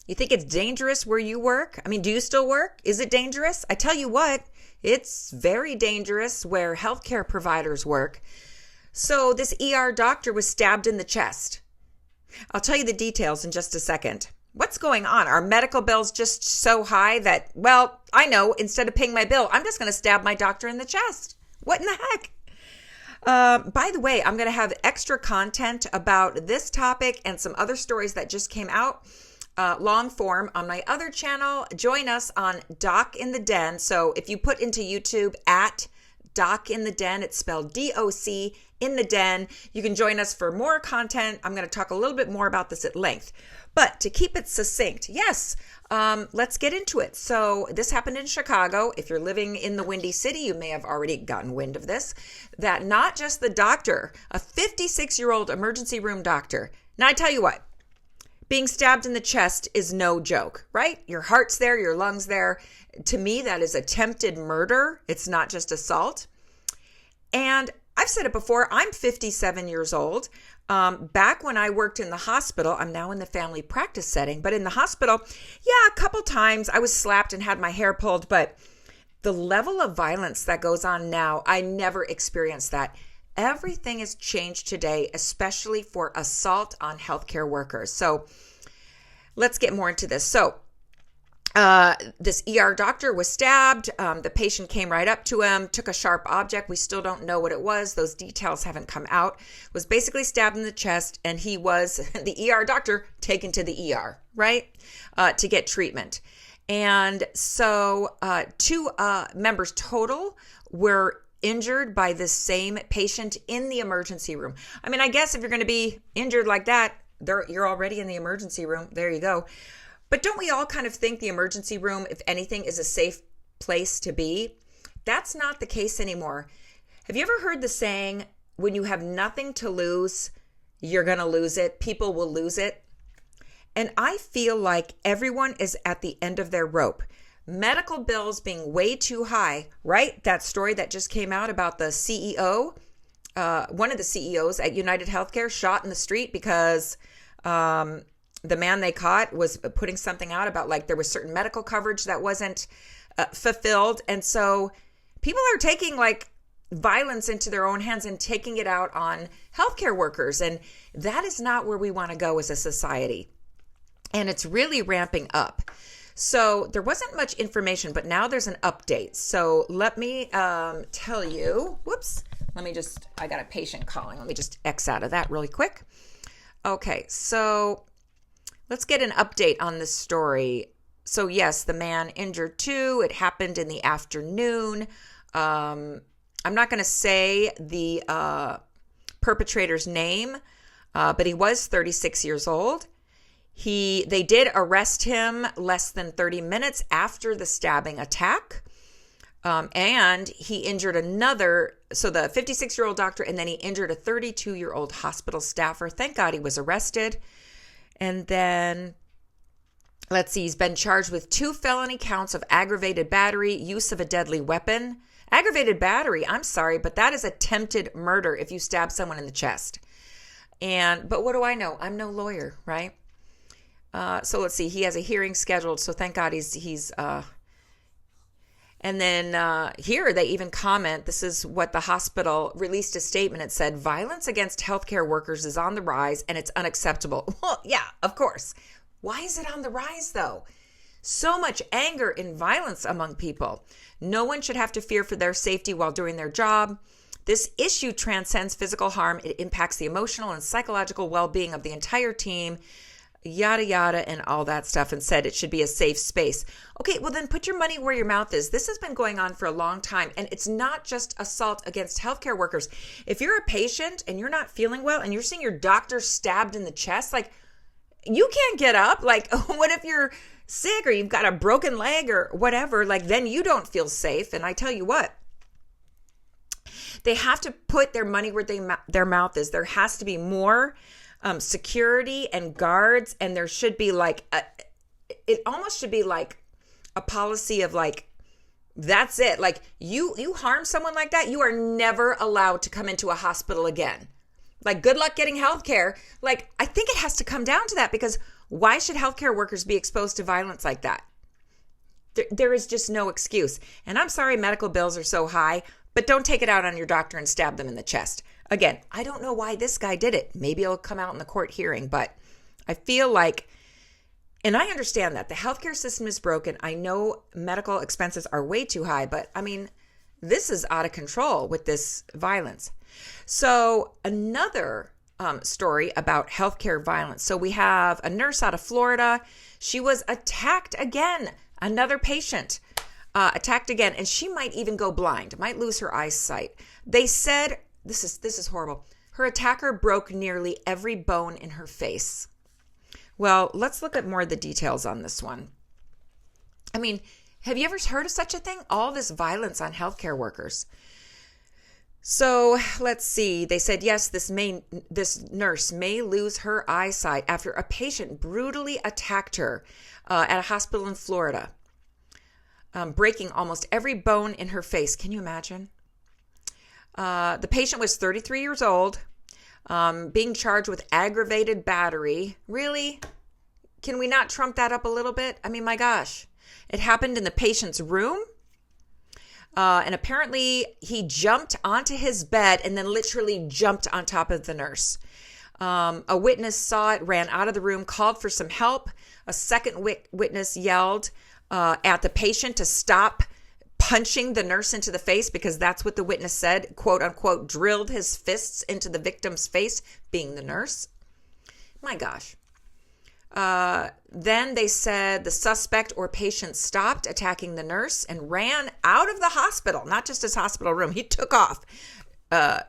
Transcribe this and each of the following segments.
You think it's dangerous where you work? I mean, do you still work? Is it dangerous? I tell you what, it's very dangerous where healthcare providers work. So this ER doctor was stabbed in the chest. I'll tell you the details in just a second. What's going on? Are medical bills just so high that, well, I know, instead of paying my bill, I'm just going to stab my doctor in the chest? What in the heck? By the way, I'm going to have extra content about this topic and some other stories that just came out, long form on my other channel. Join us on Doc in the Den. So if you put into YouTube at Doc in the Den, it's spelled DOC in the Den. You can join us for more content. I'm going to talk a little bit more about this at length. But to keep it succinct, yes, let's get into it. So this happened in Chicago. If you're living in the Windy City, you may have already gotten wind of this, that not just the doctor, a 56-year-old emergency room doctor. Now, I tell you what, being stabbed in the chest is no joke, right? Your heart's there, your lungs there. To me, that is attempted murder. It's not just assault. And I've said it before, I'm 57 years old. Back when I worked in the hospital, I'm now in the family practice setting, but in the hospital, yeah, a couple times I was slapped and had my hair pulled, but the level of violence that goes on now, I never experienced that. Everything has changed today, especially for assault on healthcare workers. So let's get more into this. So this ER doctor was stabbed. The patient came right up to him, took a sharp object. We still don't know what it was. Those details haven't come out. Was basically stabbed in the chest, and he was, the ER doctor, taken to the ER, right, to get treatment. And so 2 members total were injured by this same patient in the emergency room. I mean, I guess if you're going to be injured like that, you're already in the emergency room. There you go. But don't we all kind of think the emergency room, if anything, is a safe place to be? That's not the case anymore. Have you ever heard the saying, when you have nothing to lose, you're going to lose it? People will lose it. And I feel like everyone is at the end of their rope. Medical bills being way too high, right? That story that just came out about the CEO, one of the CEOs at United Healthcare shot in the street because the man they caught was putting something out about like there was certain medical coverage that wasn't fulfilled. And so people are taking like violence into their own hands and taking it out on healthcare workers. And that is not where we want to go as a society. And it's really ramping up. So there wasn't much information, but now there's an update. So let me tell you, I got a patient calling. Let me just X out of that really quick. Okay, so let's get an update on this story. So yes, the man injured too. It happened in the afternoon. I'm not going to say the perpetrator's name, but he was 36 years old. They did arrest him less than 30 minutes after the stabbing attack. And he injured so the 56-year-old doctor, and then he injured a 32-year-old hospital staffer. Thank God he was arrested. And then, let's see, he's been charged with 2 felony counts of aggravated battery, use of a deadly weapon. Aggravated battery, I'm sorry, but that is attempted murder if you stab someone in the chest. But what do I know? I'm no lawyer, right? So let's see, he has a hearing scheduled, so thank God he's and then here they even comment, this is what the hospital released a statement. It said, violence against healthcare workers is on the rise and it's unacceptable. Well, yeah, of course. Why is it on the rise though? So much anger and violence among people. No one should have to fear for their safety while doing their job. This issue transcends physical harm. It impacts the emotional and psychological well-being of the entire team. Yada, yada, and all that stuff, and said it should be a safe space. Okay, well then put your money where your mouth is. This has been going on for a long time, and it's not just assault against healthcare workers. If you're a patient and you're not feeling well and you're seeing your doctor stabbed in the chest, like, you can't get up. Like, what if you're sick or you've got a broken leg or whatever? Like, then you don't feel safe. And I tell you what, they have to put their money where their mouth is. There has to be more security and guards, and there should be it almost should be like a policy of like, that's it. Like you harm someone like that, you are never allowed to come into a hospital again. Like, good luck getting health care. Like, I think it has to come down to that, because Why should healthcare workers be exposed to violence like that? There is just no excuse. And I'm sorry medical bills are so high, but don't take it out on your doctor and stab them in the chest. Again, I don't know why this guy did it. Maybe it'll come out in the court hearing, but I feel like, and I understand that the healthcare system is broken. I know medical expenses are way too high, but I mean, this is out of control with this violence. So another story about healthcare violence. So we have a nurse out of Florida. She was attacked again. Another patient attacked again, and she might even go blind, might lose her eyesight. They said, this is horrible. Her attacker broke nearly every bone in her face. Well, let's look at more of the details on this one. I mean, have you ever heard of such a thing? All this violence on healthcare workers. So let's see. They said, yes, this nurse may lose her eyesight after a patient brutally attacked her at a hospital in Florida, breaking almost every bone in her face. Can you imagine? The patient was 33 years old, being charged with aggravated battery. Really? Can we not trump that up a little bit? I mean, my gosh. It happened in the patient's room. And apparently he jumped onto his bed and then literally jumped on top of the nurse. A witness saw it, ran out of the room, called for some help. A second witness yelled at the patient to stop punching the nurse into the face, because that's what the witness said, quote unquote, drilled his fists into the victim's face, being the nurse. My gosh. Then they said the suspect or patient stopped attacking the nurse and ran out of the hospital, not just his hospital room. He took off,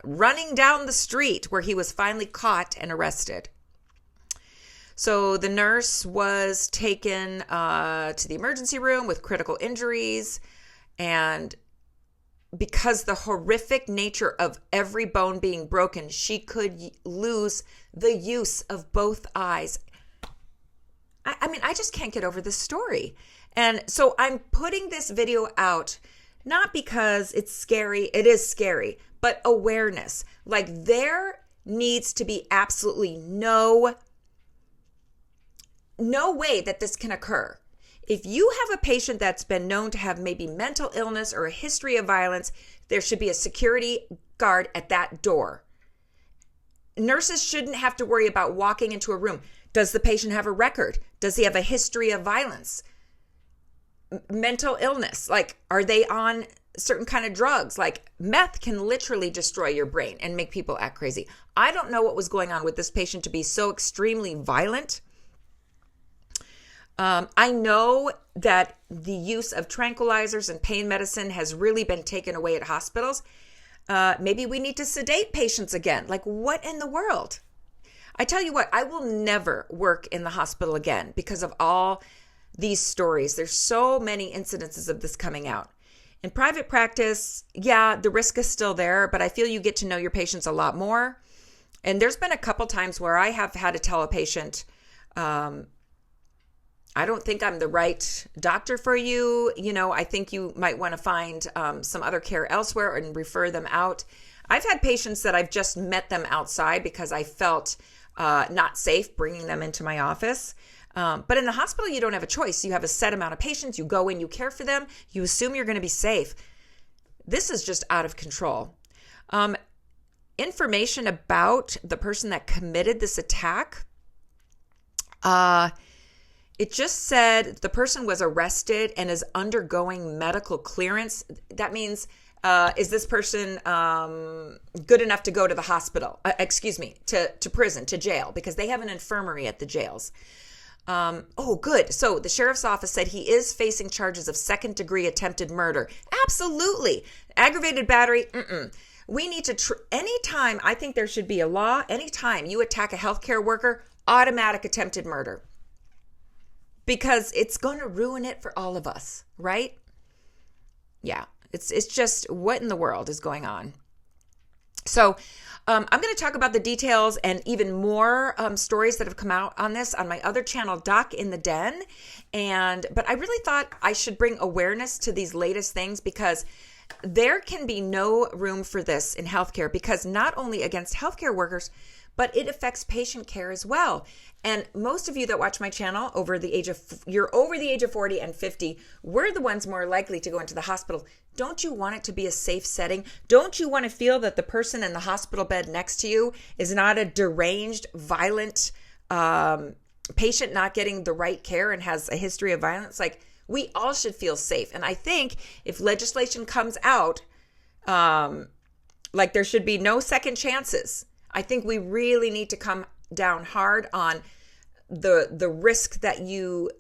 running down the street, where he was finally caught and arrested. So the nurse was taken to the emergency room with critical injuries. And because the horrific nature of every bone being broken, she could lose the use of both eyes. I mean, I just can't get over this story. And so I'm putting this video out, not because it's scary, it is scary, but awareness. Like, there needs to be absolutely no way that this can occur. If you have a patient that's been known to have maybe mental illness or a history of violence, there should be a security guard at that door. Nurses shouldn't have to worry about walking into a room. Does the patient have a record? Does he have a history of violence? Mental illness, like, are they on certain kind of drugs? Like, meth can literally destroy your brain and make people act crazy. I don't know what was going on with this patient to be so extremely violent. I know that the use of tranquilizers and pain medicine has really been taken away at hospitals. Maybe we need to sedate patients again. Like, what in the world? I tell you what, I will never work in the hospital again because of all these stories. There's so many incidences of this coming out. In private practice, yeah, the risk is still there, but I feel you get to know your patients a lot more. And there's been a couple times where I have had to tell a patient, I don't think I'm the right doctor for you. You know, I think you might want to find some other care elsewhere and refer them out. I've had patients that I've just met them outside because I felt not safe bringing them into my office. But in the hospital, you don't have a choice. You have a set amount of patients. You go in, you care for them. You assume you're going to be safe. This is just out of control. Information about the person that committed this attack. It just said the person was arrested and is undergoing medical clearance. That means, is this person good enough to go to the hospital? To prison, to jail, because they have an infirmary at the jails. Oh, good. So the sheriff's office said he is facing charges of second-degree attempted murder. Absolutely. Aggravated battery, We need to, anytime, I think there should be a law, anytime you attack a healthcare worker, automatic attempted murder. Because it's going to ruin it for all of us, right? Yeah, it's just, what in the world is going on? So I'm going to talk about the details and even more stories that have come out on this on my other channel, Doc in the Den. But I really thought I should bring awareness to these latest things, because there can be no room for this in healthcare, because not only against healthcare workers, but it affects patient care as well. And most of you that watch my channel you're over the age of 40 and 50, we're the ones more likely to go into the hospital. Don't you want it to be a safe setting? Don't you want to feel that the person in the hospital bed next to you is not a deranged, violent patient not getting the right care and has a history of violence? Like, we all should feel safe. And I think if legislation comes out, like there should be no second chances, I think we really need to come down hard on the risk that you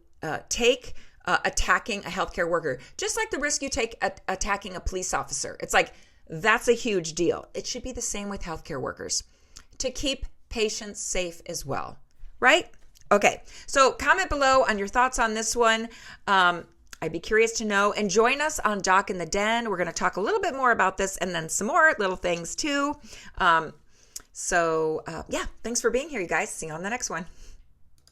take attacking a healthcare worker, just like the risk you take attacking a police officer. It's like, that's a huge deal. It should be the same with healthcare workers, to keep patients safe as well, right? Okay, so comment below on your thoughts on this one. I'd be curious to know. And join us on Doc in the Den. We're going to talk a little bit more about this and then some more little things too. Yeah, thanks for being here, you guys. See you on the next one.